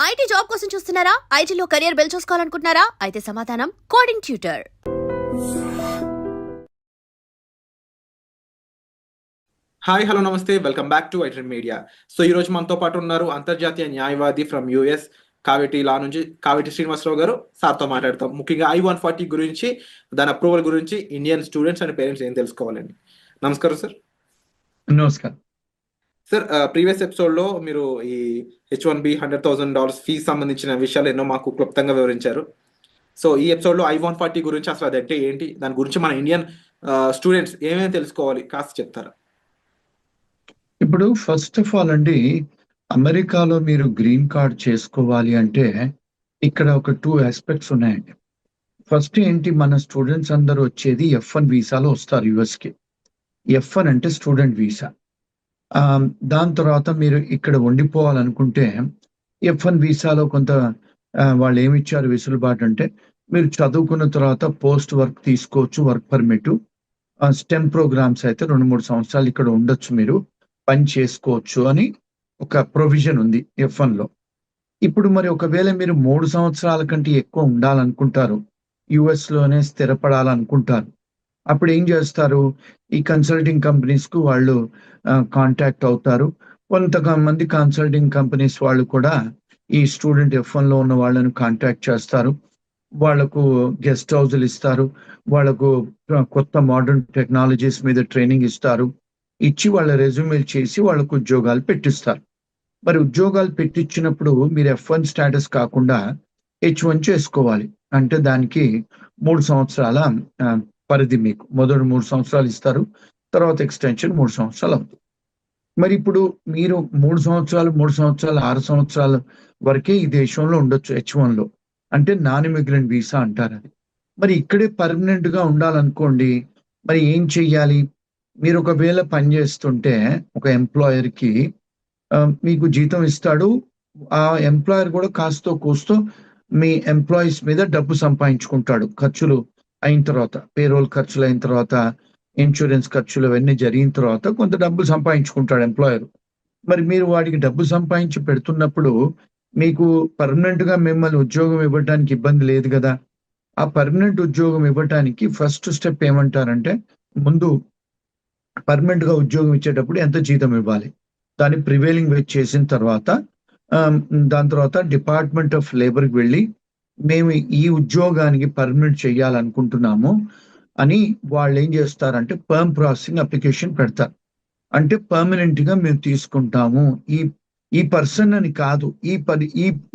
IT job కోసం చూస్తున్నారా? ఐటీలో కెరియర్ బిల్డ్ చూసుకోవాలనుకుంటున్నారా? అయితే సమాధానం కోడింగ్ ట్యూటర్. హాయ్ హలో నమస్తే, welcome back to IT media. So ఈ రోజు మనతో పాటు ఉన్నారు అంతర్జాతీయ న్యాయవాది ఫ్రమ్ యుఎస్ కావేటి లా నుంచి కావేటి శ్రీనివాసరావు గారు. సార్తో మాట్లాడతాం ముఖ్యంగా I-140 గురించి, దాని అప్రూవల్ గురించి ఇండియన్ స్టూడెంట్స్ అండ్ పేరెంట్స్ ఏం తెలుసుకోవాలండి. నమస్కారం సార్. నమస్కారం సార్, ప్రీవియస్ ఎపిసోడ్లో మీరు ఈ H-1B $100,000 ఫీజు సంబంధించిన విషయాలు ఎన్నో మాకు క్లుప్తంగా వివరించారు. సో ఈ ఎపిసోడ్లో I-140 గురించి అసలు అది అంటే ఏంటి, దాని గురించి మన ఇండియన్ స్టూడెంట్స్ ఏమేమి తెలుసుకోవాలి కాస్త చెప్తారా? ఇప్పుడు ఫస్ట్ ఆఫ్ ఆల్ అండి, అమెరికాలో మీరు గ్రీన్ కార్డ్ చేసుకోవాలి అంటే ఇక్కడ ఒక 2 ఆస్పెక్ట్స్ ఉన్నాయండి. ఫస్ట్ ఏంటి, మన స్టూడెంట్స్ అందరూ వచ్చేది F1 వీసాలో వస్తారు యుఎస్కి. F1 అంటే స్టూడెంట్ వీసా. దాని తర్వాత మీరు ఇక్కడ ఉండిపోవాలనుకుంటే F1 వీసాలో కొంత వాళ్ళు ఏమి ఇచ్చారు వెసులుబాటు అంటే, మీరు చదువుకున్న తర్వాత పోస్ట్ వర్క్ తీసుకోవచ్చు, వర్క్ పర్మిట్. స్టెమ్ ప్రోగ్రామ్స్ అయితే 2-3 సంవత్సరాలు ఇక్కడ ఉండొచ్చు, మీరు పని చేసుకోవచ్చు అని ఒక ప్రొవిజన్ ఉంది F1 లో. ఇప్పుడు మరి ఒకవేళ మీరు 3 సంవత్సరాల కంటే ఎక్కువ ఉండాలనుకుంటారు, యుఎస్ లోనే స్థిరపడాలనుకుంటారు, అప్పుడు ఏం చేస్తారు, ఈ కన్సల్టింగ్ కంపెనీస్ కు వాళ్ళు కాంటాక్ట్ అవుతారు. కొంతమంది కన్సల్టింగ్ కంపెనీస్ వాళ్ళు కూడా ఈ స్టూడెంట్ F1 లో ఉన్న వాళ్ళని కాంటాక్ట్ చేస్తారు. వాళ్లకు గెస్ట్ హౌస్లు ఇస్తారు, వాళ్లకు కొత్త మోడర్న్ టెక్నాలజీస్ మీద ట్రైనింగ్ ఇస్తారు, ఇచ్చి వాళ్ళ రెజ్యూమేలు చేసి వాళ్ళకు ఉద్యోగాలు పెట్టిస్తారు. మరి ఉద్యోగాలు పెట్టించినప్పుడు మీరు F1 స్టేటస్ కాకుండా H1 చేసుకోవాలి. అంటే దానికి 3 సంవత్సరాల పరిధి, మీకు మొదటి 3 సంవత్సరాలు ఇస్తారు, తర్వాత ఎక్స్టెన్షన్ 3 సంవత్సరాలు అవుతుంది. మరి ఇప్పుడు మీరు 3 సంవత్సరాలు 6 సంవత్సరాల వరకే ఈ దేశంలో ఉండొచ్చు H1 లో, అంటే నాన్ ఇమిగ్రెంట్ వీసా అంటారు అది. మరి ఇక్కడే పర్మనెంట్ గా ఉండాలనుకోండి, మరి ఏం చెయ్యాలి? మీరు ఒకవేళ పనిచేస్తుంటే ఒక ఎంప్లాయర్ కి మీకు జీతం ఇస్తాడు, ఆ ఎంప్లాయర్ కూడా కాస్తో కూస్తో మీ ఎంప్లాయీస్ మీద డబ్బు సంపాదించుకుంటాడు. ఖర్చులు అయిన తర్వాత, పేరోల్ ఖర్చులు అయిన తర్వాత, ఇన్సూరెన్స్ ఖర్చులు అవన్నీ జరిగిన తర్వాత కొంత డబ్బు సంపాదించుకుంటాడు ఎంప్లాయర్. మరి మీరు వాడికి డబ్బు సంపాదించి పెడుతున్నప్పుడు మీకు పర్మనెంట్ గా మిమ్మల్ని ఉద్యోగం ఇవ్వడానికి ఇబ్బంది లేదు కదా. ఆ పర్మనెంట్ ఉద్యోగం ఇవ్వడానికి ఫస్ట్ స్టెప్ ఏమంటారంటే, ముందు పర్మనెంట్ గా ఉద్యోగం ఇచ్చేటప్పుడు ఎంత జీతం ఇవ్వాలి, దాన్ని ప్రివేలింగ్ వేజ్ చేసిన తర్వాత దాని తర్వాత డిపార్ట్మెంట్ ఆఫ్ లేబర్కి వెళ్ళి మేము ఈ ఉద్యోగానికి పర్మనెంట్ చేయాలనుకుంటున్నాము అని వాళ్ళు ఏం చేస్తారంటే పర్మ్ ప్రాసెసింగ్ అప్లికేషన్ పెడతారు. అంటే పర్మనెంట్ గా మేము తీసుకుంటాము ఈ పర్సన్ అని కాదు,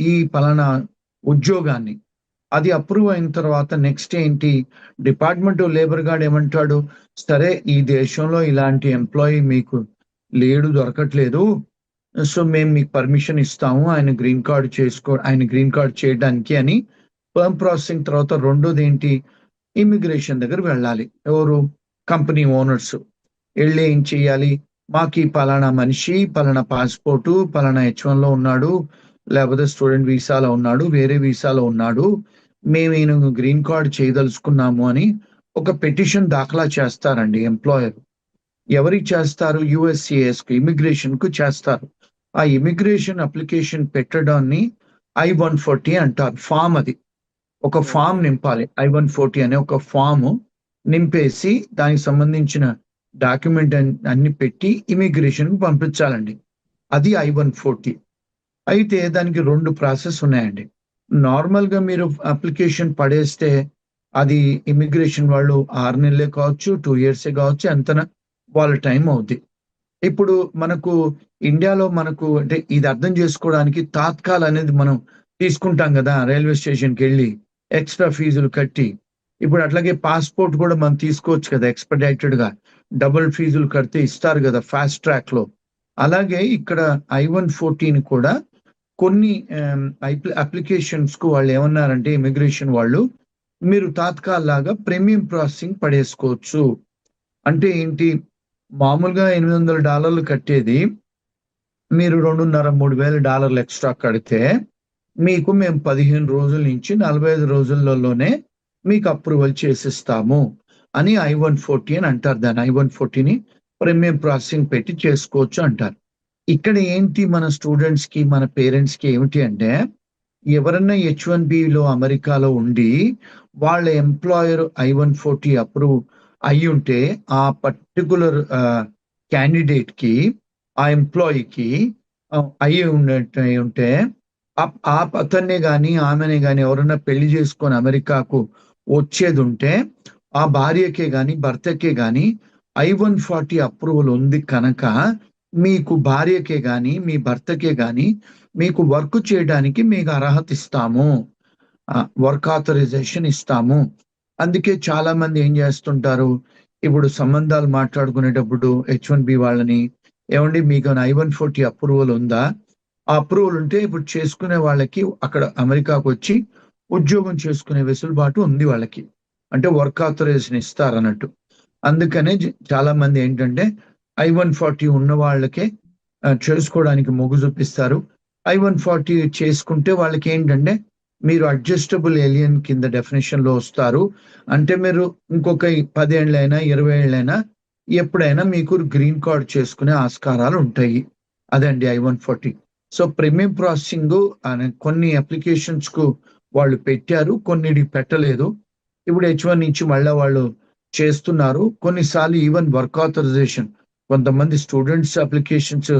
ఈ పలానా ఉద్యోగాన్ని. అది అప్రూవ్ అయిన తర్వాత నెక్స్ట్ ఏంటి, డిపార్ట్మెంట్ ఆఫ్ లేబర్ గార్డ్ ఏమంటాడు, సరే ఈ దేశంలో ఇలాంటి ఎంప్లాయీ మీకు లేడు, దొరకట్లేదు, సో మేము మీకు పర్మిషన్ ఇస్తాము ఆయన గ్రీన్ కార్డ్ చేయడానికి అని పర్మ్ ప్రాసెసింగ్. తర్వాత రెండోది ఏంటి, ఇమిగ్రేషన్ దగ్గర వెళ్ళాలి. ఎవరు? కంపెనీ ఓనర్స్ వెళ్ళి ఏం చెయ్యాలి, మాకు ఈ పలానా మనిషి పలానా పాస్పోర్టు పలానా H1 లో ఉన్నాడు, లేకపోతే స్టూడెంట్ వీసాలో ఉన్నాడు, వేరే వీసాలో ఉన్నాడు, మేము ఈయన గ్రీన్ కార్డ్ చేయదలుచుకున్నాము అని ఒక పిటిషన్ దాఖలా చేస్తారండి ఎంప్లాయర్. ఎవరికి చేస్తారు? USCIS కు, ఇమిగ్రేషన్ కు చేస్తారు. ఆ ఇమిగ్రేషన్ అప్లికేషన్ పెట్టడాన్ని I-140 అంటారు. ఫామ్, అది ఒక ఫామ్ నింపాలి. I-140 అనే ఒక ఫామ్ నింపేసి దానికి సంబంధించిన డాక్యుమెంట్ అన్ని పెట్టి ఇమిగ్రేషన్ కు పంపించాలండి. అది I-140. అయితే దానికి 2 ప్రాసెస్ ఉన్నాయండి. నార్మల్ గా మీరు అప్లికేషన్ పడేస్తే అది ఇమిగ్రేషన్ వాళ్ళు 6 నెలలే కావచ్చు, 2 years కావచ్చు, ఎంతన వాళ్ళ టైం అవుద్ది. ఇప్పుడు మనకు ఇండియాలో మనకు అంటే ఇది అర్థం చేసుకోవడానికి తాత్కాల్ అనేది మనం తీసుకుంటాం కదా, రైల్వే స్టేషన్కి వెళ్ళి ఎక్స్ట్రా ఫీజులు కట్టి. ఇప్పుడు అట్లాగే పాస్పోర్ట్ కూడా మనం తీసుకోవచ్చు కదా ఎక్స్పెడిటెడ్ గా, డబుల్ ఫీజులు కడితే ఇస్తారు కదా ఫాస్ట్ ట్రాక్ లో. అలాగే ఇక్కడ I-140 కూడా కొన్ని అప్లికేషన్స్ కు వాళ్ళు ఏమన్నారంటే, ఇమిగ్రేషన్ వాళ్ళు, మీరు తాత్కాల్ లాగా ప్రీమియం ప్రాసెసింగ్ పడేసుకోవచ్చు. అంటే ఏంటి, మామూలుగా $800 కట్టేది మీరు $2,500-3,000 ఎక్స్ట్రా కడితే మీకు మేము 15 రోజుల నుంచి 45 రోజులలోనే మీకు అప్రూవల్ చేసిస్తాము అని I-140 అని అంటారు. దాన్ని I-140ని ప్రీమియం ప్రాసెసింగ్ పెట్టి చేసుకోవచ్చు అంటారు. ఇక్కడ ఏంటి మన స్టూడెంట్స్ కి మన పేరెంట్స్ కి ఏమిటి అంటే, ఎవరన్నా H1Bలో అమెరికాలో ఉండి వాళ్ళ ఎంప్లాయర్ I-140 అప్రూవ్ అయి ఉంటే ఆ పర్టికులర్ క్యాండిడేట్ కి ఆ ఎంప్లాయీకి అయి ఉంటే ఆ అతన్నే గాని ఆమెనే గాని ఎవరన్నా పెళ్లి చేసుకొని అమెరికాకు వచ్చేది ఉంటే ఆ భార్యకే గాని భర్తకే గాని I-140 అప్రూవల్ ఉంది కనుక మీకు భార్యకే గాని మీ భర్తకే గాని మీకు వర్క్ చేయడానికి మీకు అర్హత ఇస్తాము, వర్క్ ఆథరైజేషన్ ఇస్తాము. అందుకే చాలా మంది ఏం చేస్తుంటారు, ఇప్పుడు సంబంధాలు మాట్లాడుకునేటప్పుడు H1B వాళ్ళని, ఏమండి మీకు I-140 అప్రూవల్ ఉందా? ఆ అప్రూవల్ ఉంటే ఇప్పుడు చేసుకునే వాళ్ళకి అక్కడ అమెరికాకు వచ్చి ఉద్యోగం చేసుకునే వెసులుబాటు ఉంది వాళ్ళకి, అంటే వర్క్ ఆథరైజేషన్ ఇస్తారు అన్నట్టు. అందుకనే చాలా మంది ఏంటంటే I-140 ఉన్న వాళ్ళకే చేసుకోవడానికి మొగ్గు చూపిస్తారు. I-140 చేసుకుంటే వాళ్ళకి ఏంటంటే మీరు అడ్జస్టబుల్ ఏలియన్ కింద డెఫినేషన్ లో వస్తారు, అంటే మీరు ఇంకొక 10 ఏళ్ళైనా 20 ఏళ్ళైనా ఎప్పుడైనా మీకు గ్రీన్ కార్డ్ చేసుకునే ఆస్కారాలు ఉంటాయి. అదండి I-140. సో ప్రీమియం ప్రాసెసింగ్ అనే కొన్ని అప్లికేషన్స్ కు వాళ్ళు పెట్టారు, కొన్నిటికి పెట్టలేదు. ఇప్పుడు H1 నుంచి మళ్ళీ వాళ్ళు చేస్తున్నారు. కొన్నిసార్లు ఈవెన్ వర్క్ ఆథరైజేషన్, కొంతమంది students applications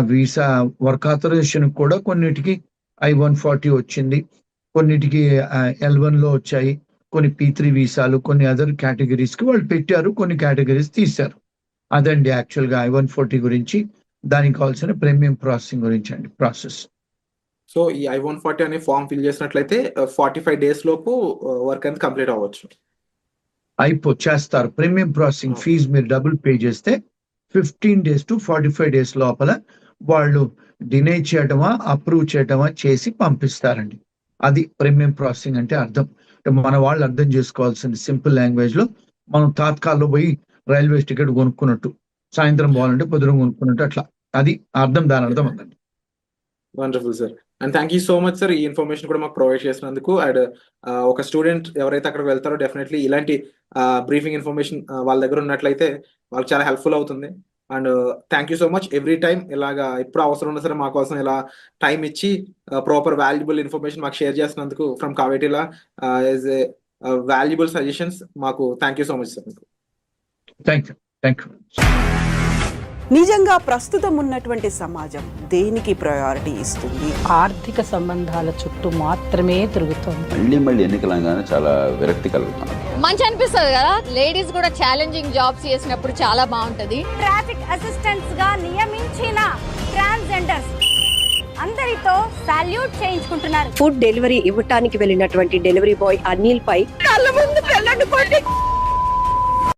visa work authorisation కూడా కొన్నిటికి I-140 వచ్చింది, కొన్నిటికి L1 లో వచ్చాయి, కొన్ని P3 వీసాలు, కొన్ని అదర్ కేటగిరీస్ కి వాళ్ళు పెట్టారు, కొన్ని కేటగిరీస్ తీశారు. అదండి యాక్చువల్ గా I-140 గురించి, దానికి కావాల్సిన ప్రీమియం ప్రాసెసింగ్ గురించి అండి ప్రాసెస్. సో ఈ I-140 అనే ఫామ్ ఫిల్ చేసినట్లయితే 45 డేస్ లోపు వర్క్ అనేది కంప్లీట్ అవ్వచ్చు. చేస్తారు. ప్రీమియం ప్రాసెసింగ్ ఫీజు మీరు డబుల్ పే చేస్తే 15 days to 45 days లోపల వాళ్ళు డినై చేయటమా అప్రూవ్ చేయటమా చేసి పంపిస్తారండి. అది ప్రీమియం ప్రాసెసింగ్ అంటే అర్థం. మన వాళ్ళు అర్థం చేసుకోవాల్సింది సింపుల్ లాంగ్వేజ్ లో, మనం తాత్కాల్లో పోయి రైల్వే టికెట్ కొనుక్కున్నట్టు, సాయంత్రం పోవాలంటే పొద్దున కొనుక్కున్నట్టు, అట్లా అది అర్థం, దాని అర్థం ఉందండి. Wonderful sir, and thank you so much sir ఈ ఇన్ఫర్మేషన్ కూడా మాకు ప్రొవైడ్ చేసినందుకు. అండ్ ఒక స్టూడెంట్ ఎవరైతే అక్కడికి వెళ్తారో డెఫినెట్లీ ఇలాంటి బ్రీఫింగ్ ఇన్ఫర్మేషన్ వాళ్ళ దగ్గర ఉన్నట్లయితే వాళ్ళకి చాలా హెల్ప్ఫుల్ అవుతుంది. And thank you so much every time ఇలాగా ఎప్పుడు అవసరం ఉన్నా సరే మా కోసం ఇలా టైం ఇచ్చి ప్రాపర్ వాల్యుబుల్ ఇన్ఫర్మేషన్ మాకు షేర్ చేసినందుకు ఫ్రమ్ కావేటిలా యాజ్ ఏ వాల్యుబుల్ సజెషన్స్ మాకు thank you so much sir. Thank you. నిజంగా ప్రస్తుతం ఉన్నటువంటి సమాజం దేనికి ప్రయారిటీ ఇస్తుంది? ఆర్థిక సంబంధాల చుట్టూ మాత్రమే తిరుగుతుంది. మళ్ళీ ఎన్నికలంగానే చాలా విరక్తి కలుగుతాను. మంచి అనిపిస్తుంది కదా, లేడీస్ కూడా ఛాలెంజింగ్ జాబ్స్ చేసినప్పుడు చాలా బాగుంటది. ట్రాఫిక్ అసిస్టెంట్స్ గా నియమించిన ట్రాన్స్జెండర్స్ అందరితో సాల్యూట్ చేయించుకుంటున్నారు. ఫుడ్ డెలివరీ ఇవ్వటానికి వెళ్ళినటువంటి డెలివరీ బాయ్ అనిల్ పై కళ్ళ ముందు పెళ్ళండి